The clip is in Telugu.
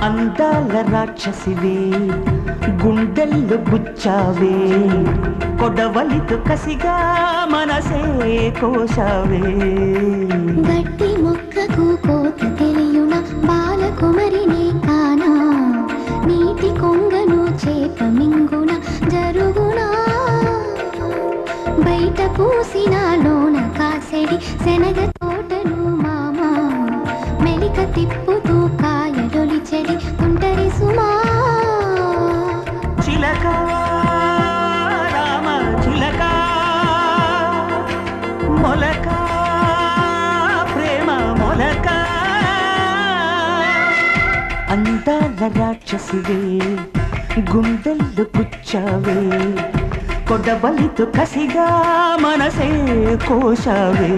అందాల రాక్షసివే గుండెల్లో గుచ్చావే కొడవలితో కసిగా మనసే కోశావే గట్టి మొక్కకు కోత తెలియున బాలకుమరినే కానా నీటి కొంగను చేప మింగున జరుగునా బయట పూసిన లోన కాసెడి శనగ తోటను మామా మెలిక తిప్పుతూ కాయలొలి చెడి తుంటరి సుమా చిలక రామ చిలక మొలక ప్రేమ మొలక అందాల రాక్షసివే గుండెల్లో గుచ్చావే కొడబలితో కసిగా మనసే కోశావే